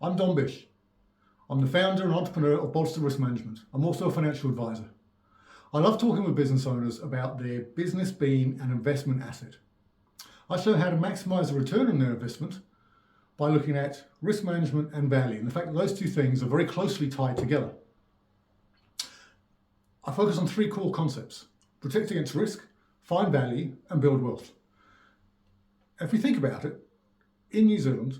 I'm Don Bish. I'm the founder and entrepreneur of Bolster Risk Management. I'm also a financial advisor. I love talking with business owners about their business being an investment asset. I show how to maximize the return on their investment by looking at risk management and value, and the fact that those two things are very closely tied together. I focus on three core concepts: protect against risk, find value, and build wealth. If we think about it, in New Zealand,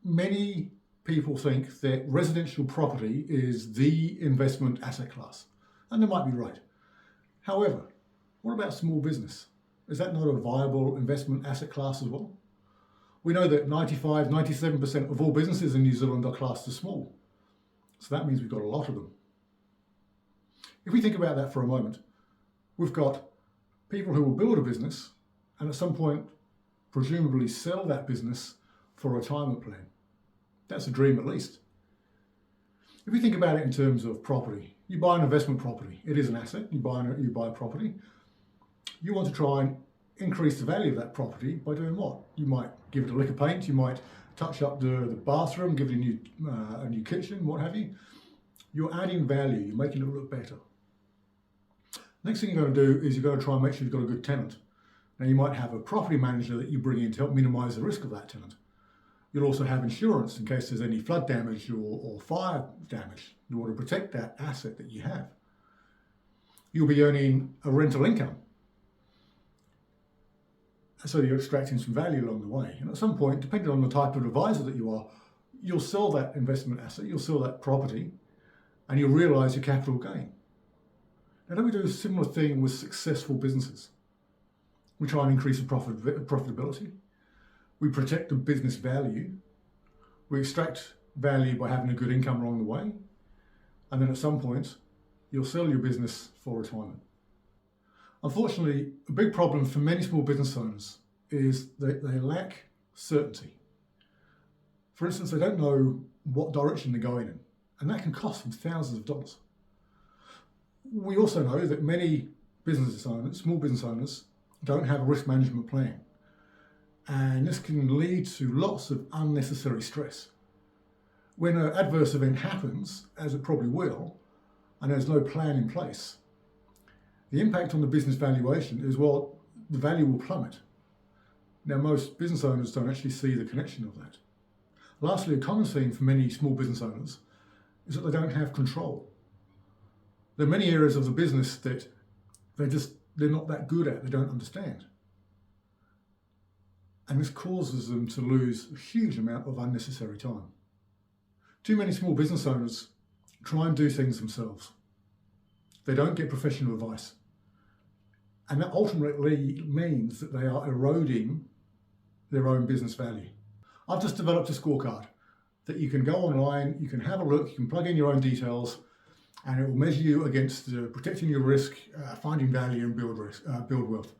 many people think that residential property is the investment asset class, and they might be right. However, what about small business? Is that not a viable investment asset class as well? We know that 95, 97% of all businesses in New Zealand are classed as small. So that means we've got a lot of them. If we think about that for a moment, we've got people who will build a business and at some point presumably sell that business for a retirement plan. That's a dream, at least. If we think about it in terms of property, you buy an investment property. It is an asset. You buy a property. You want to try and increase the value of that property by doing what? You might give it a lick of paint. You might touch up the bathroom, give it a new kitchen, what have you. You're adding value. You're making it look better. Next thing you're going to do is you're going to try and make sure you've got a good tenant. Now, you might have a property manager that you bring in to help minimize the risk of that tenant. You'll also have insurance in case there's any flood damage or fire damage in order to protect that asset that you have. You'll be earning a rental income. So you're extracting some value along the way. And at some point, depending on the type of advisor that you are, you'll sell that investment asset, you'll sell that property, and you'll realize your capital gain. Now, don't we do a similar thing with successful businesses? We try and increase the profitability. We protect the business value. We extract value by having a good income along the way. And then at some point, you'll sell your business for retirement. Unfortunately, a big problem for many small business owners is that they lack certainty. For instance, they don't know what direction they're going in, and that can cost them thousands of dollars. We also know that many business owners, small business owners, don't have a risk management plan. And this can lead to lots of unnecessary stress. When an adverse event happens, as it probably will, and there's no plan in place, the impact on the business valuation is, well, the value will plummet. Now, most business owners don't actually see the connection of that. Lastly, a common theme for many small business owners is that they don't have control. There are many areas of the business that they're not that good at, they don't understand. And this causes them to lose a huge amount of unnecessary time. Too many small business owners try and do things themselves. They don't get professional advice. And that ultimately means that they are eroding their own business value. I've just developed a scorecard that you can go online, you can have a look, you can plug in your own details, and it will measure you against protecting your risk, finding value, and build wealth.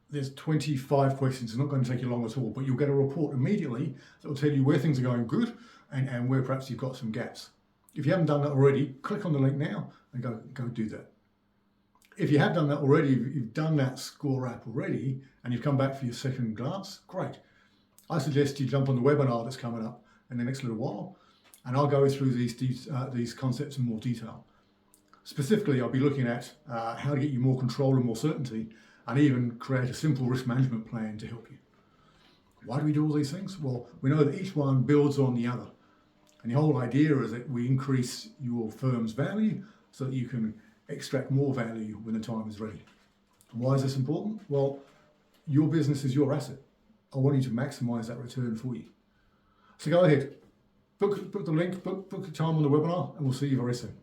There's 25 questions. It's not going to take you long at all, but you'll get a report immediately that will tell you where things are going good and where perhaps you've got some gaps. If you haven't done that already, click on the link now and go do that. If you have done that already, you've done that score app already, and you've come back for your second glance, great. I suggest you jump on the webinar that's coming up in the next little while, and I'll go through these concepts in more detail. Specifically, I'll be looking at how to get you more control and more certainty, and even create a simple risk management plan to help you. Why do we do all these things? Well, we know that each one builds on the other. And the whole idea is that we increase your firm's value so that you can extract more value when the time is ready. And why is this important? Well, your business is your asset. I want you to maximize that return for you. So go ahead, book the link, book the time on the webinar, and we'll see you very soon.